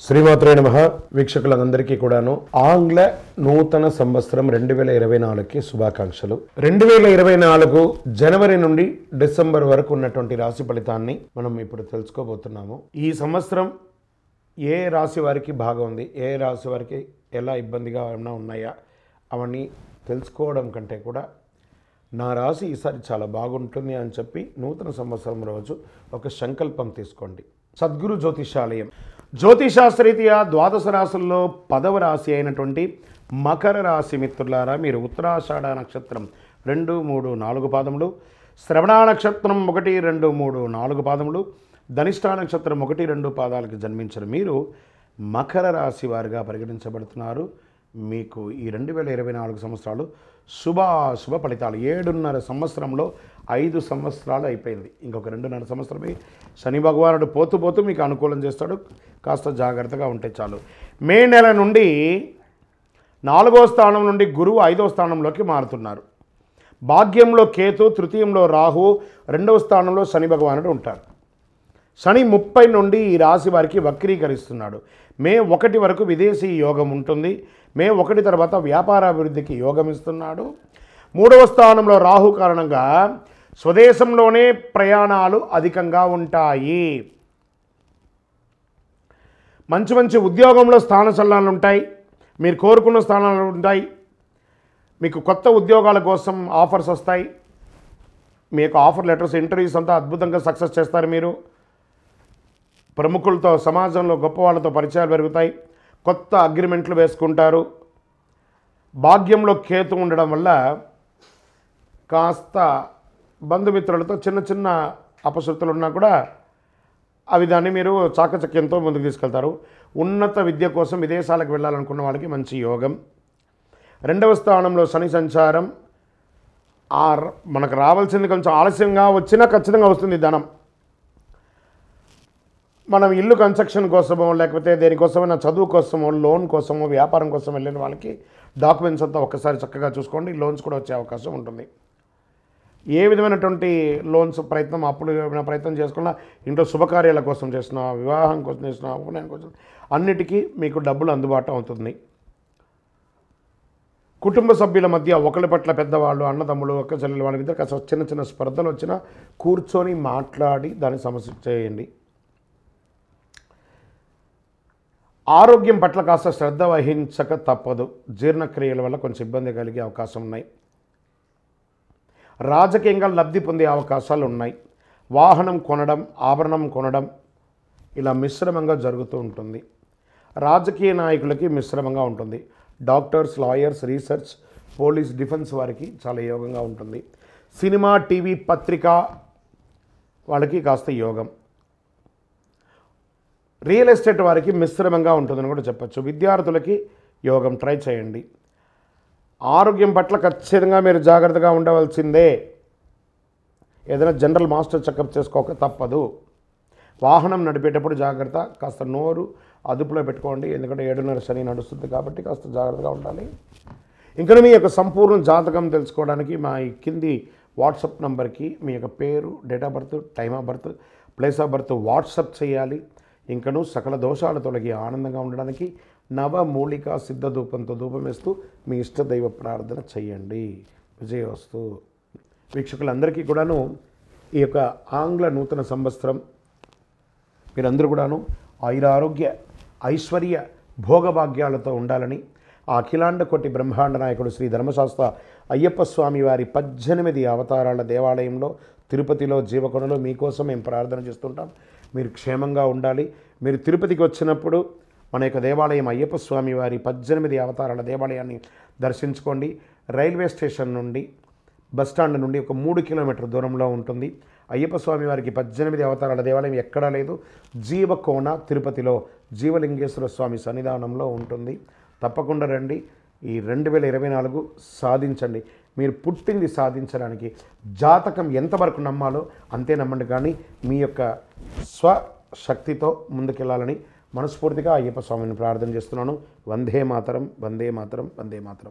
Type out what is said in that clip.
శ్రీమాత్రే నమః. వీక్షకులందరికీ కూడాను ఆంగ్ల నూతన సంవత్సరం 2024కి శుభాకాంక్షలు. 2024 జనవరి నుండి డిసెంబర్ వరకు ఉన్నటువంటి రాశి ఫలితాన్ని మనం ఇప్పుడు తెలుసుకోబోతున్నాము. ఈ సంవత్సరం ఏ రాశి వారికి బాగా ఉంది, ఏ రాశి వారికి ఎలా ఇబ్బందిగా ఏమైనా ఉన్నాయా అవన్నీ తెలుసుకోవడం కంటే కూడా నా రాశి ఈసారి చాలా బాగుంటుంది అని చెప్పి నూతన సంవత్సరం రోజు ఒక సంకల్పం తీసుకోండి. సద్గురు జ్యోతిషాలయం జ్యోతిషాస్త్రరీత్యా ద్వాదశ రాశుల్లో 10వ రాశి అయినటువంటి మకర రాశి మిత్రులారా, మీరు ఉత్తరాషాఢ నక్షత్రం 2, 3, 4 పాదములు, శ్రవణ నక్షత్రం 1, 2, 3, 4 పాదములు, ధనిష్ఠ నక్షత్రం 1, 2 పాదాలకు జన్మించిన మీరు మకర రాశి వారిగా పరిగణించబడుతున్నారు. మీకు ఈ 2024 సంవత్సరాలు శుభ ఫలితాలు. 7.5 సంవత్సరంలో 5 సంవత్సరాలు అయిపోయింది. ఇంకొక 2.5 సంవత్సరమే శని భగవానుడు పోతూ మీకు అనుకూలం చేస్తాడు. కాస్త జాగ్రత్తగా ఉంటే చాలు. మే నెల నుండి 4వ స్థానం నుండి గురువు 5వ స్థానంలోకి మారుతున్నారు. భాగ్యంలో కేతు, తృతీయంలో రాహు, 2వ స్థానంలో శని భగవానుడు ఉంటారు. శని 30 నుండి ఈ రాశి వారికి వక్రీకరిస్తున్నాడు. మే 1 వరకు విదేశీ యోగం ఉంటుంది. మే 1 తర్వాత వ్యాపారాభివృద్ధికి యోగం ఇస్తున్నాడు. 3వ స్థానంలో రాహు కారణంగా స్వదేశంలోనే ప్రయాణాలు అధికంగా ఉంటాయి. మంచి ఉద్యోగంలో స్థాన చలనాలు ఉంటాయి. మీరు కోరుకున్న స్థానాలు ఉంటాయి. మీకు కొత్త ఉద్యోగాల కోసం ఆఫర్స్ వస్తాయి. మీ యొక్క ఆఫర్ లెటర్స్, ఇంటర్వ్యూస్ అంతా అద్భుతంగా సక్సెస్ చేస్తారు. మీరు ప్రముఖులతో, సమాజంలో గొప్ప వాళ్ళతో పరిచయాలు పెరుగుతాయి. కొత్త అగ్రిమెంట్లు వేసుకుంటారు. భాగ్యంలో కేతు ఉండడం వల్ల కాస్త బంధుమిత్రులతో చిన్న అపశృతులు ఉన్నా కూడా అవి దాన్ని మీరు చాకచక్యంతో ముందుకు తీసుకెళ్తారు. ఉన్నత విద్య కోసం విదేశాలకు వెళ్ళాలనుకున్న వాళ్ళకి మంచి యోగం. 2వ స్థానంలో శని సంచారం. మనకు రావాల్సింది కొంచెం ఆలస్యంగా వచ్చినా ఖచ్చితంగా వస్తుంది ధనం. మనం ఇల్లు కన్స్ట్రక్షన్ కోసమో, లేకపోతే దేనికోసమైనా చదువు కోసమో, లోన్ కోసమో, వ్యాపారం కోసం వెళ్ళిన వాళ్ళకి డాక్యుమెంట్స్ అంతా ఒక్కసారి చక్కగా చూసుకోండి. లోన్స్ కూడా వచ్చే అవకాశం ఉంటుంది. ఏ విధమైనటువంటి లోన్స్ ప్రయత్నం, అప్పులు ఏమైనా ప్రయత్నం చేసుకున్నా, ఇంట్లో శుభకార్యాల కోసం చేసిన, వివాహం కోసం చేసిన, ఉపనయనం కోసం, అన్నిటికీ మీకు డబ్బులు అందుబాటు అవుతుంది. కుటుంబ సభ్యుల మధ్య ఒకరి పట్ల పెద్దవాళ్ళు, అన్నదమ్ములు, అక్క చెల్లెలు వాళ్ళ మీద కాస్త చిన్న స్పర్ధలు వచ్చినా కూర్చొని మాట్లాడి దాన్ని సమస్య చేయండి. ఆరోగ్యం పట్ల కాస్త శ్రద్ధ వహించక తప్పదు. జీర్ణక్రియల వల్ల కొంచెం ఇబ్బంది కలిగే అవకాశం ఉన్నాయి. రాజకీయంగా లబ్ధి పొందే అవకాశాలు ఉన్నాయి. వాహనం కొనడం, ఆభరణం కొనడం ఇలా మిశ్రమంగా జరుగుతూ ఉంటుంది. రాజకీయ నాయకులకి మిశ్రమంగా ఉంటుంది. Doctors, lawyers, research, police, defence వారికి చాలా యోగంగా ఉంటుంది. సినిమా, టీవీ, పత్రిక వాళ్ళకి కాస్త యోగం. రియల్ ఎస్టేట్ వారికి మిశ్రమంగా ఉంటుందని కూడా చెప్పచ్చు. విద్యార్థులకి యోగం. ట్రై చేయండి. ఆరోగ్యం పట్ల ఖచ్చితంగా మీరు జాగ్రత్తగా ఉండవలసిందే. ఏదైనా జనరల్ మాస్టర్ చెకప్ చేసుకోక తప్పదు. వాహనం నడిపేటప్పుడు జాగ్రత్త. కాస్త నోరు అదుపులో పెట్టుకోండి. ఎందుకంటే 7.5 శని నడుస్తుంది కాబట్టి కాస్త జాగ్రత్తగా ఉండాలి. ఇంకా మీ యొక్క సంపూర్ణ జాతకం తెలుసుకోవడానికి మా ఈ కింది వాట్సాప్ నంబర్కి మీ యొక్క పేరు, date of birth, time of birth, place of birth WhatsApp చేయాలి. ఇంకను సకల దోషాలు తొలగి ఆనందంగా ఉండడానికి నవమూలిక సిద్ధ ధూపంతో ధూపం వేస్తూ మీ ఇష్టదైవ ప్రార్థన చేయండి. విజయవస్తు. వీక్షకులందరికీ కూడాను ఈ యొక్క ఆంగ్ల నూతన సంవత్సరం మీరందరూ కూడాను ఆయురారోగ్య, ఐశ్వర్య, భోగభాగ్యాలతో ఉండాలని ఆ అఖిలాండ కోటి బ్రహ్మాండ నాయకుడు శ్రీ ధర్మశాస్త్ర అయ్యప్ప స్వామి వారి 18 అవతారాల దేవాలయంలో తిరుపతిలో జీవకొండలో మీకోసం మేము ప్రార్థన చేస్తుంటాం. మీరు క్షేమంగా ఉండాలి. మీరు తిరుపతికి వచ్చినప్పుడు మన యొక్క దేవాలయం అయ్యప్ప స్వామి వారి 18 అవతారాల దేవాలయాన్ని దర్శించుకోండి. రైల్వే స్టేషన్ నుండి, బస్టాండ్ నుండి ఒక 3 కిలోమీటర్ల దూరంలో ఉంటుంది. అయ్యప్ప స్వామి వారికి 18 అవతారాల దేవాలయం ఎక్కడా లేదు. జీవకోణ తిరుపతిలో జీవలింగేశ్వర స్వామి సన్నిధానంలో ఉంటుంది. తప్పకుండా రండి. ఈ 2024 సాధించండి. మీరు పుట్టింది సాధించడానికి. జాతకం ఎంతవరకు నమ్మాలో అంతే నమ్మండి. కానీ మీ యొక్క స్వశక్తితో ముందుకెళ్ళాలని మనస్ఫూర్తిగా అయ్యప్ప స్వామిని ప్రార్థన చేస్తున్నాను. వందే మాతరం, వందే మాతరం, వందే మాతరం.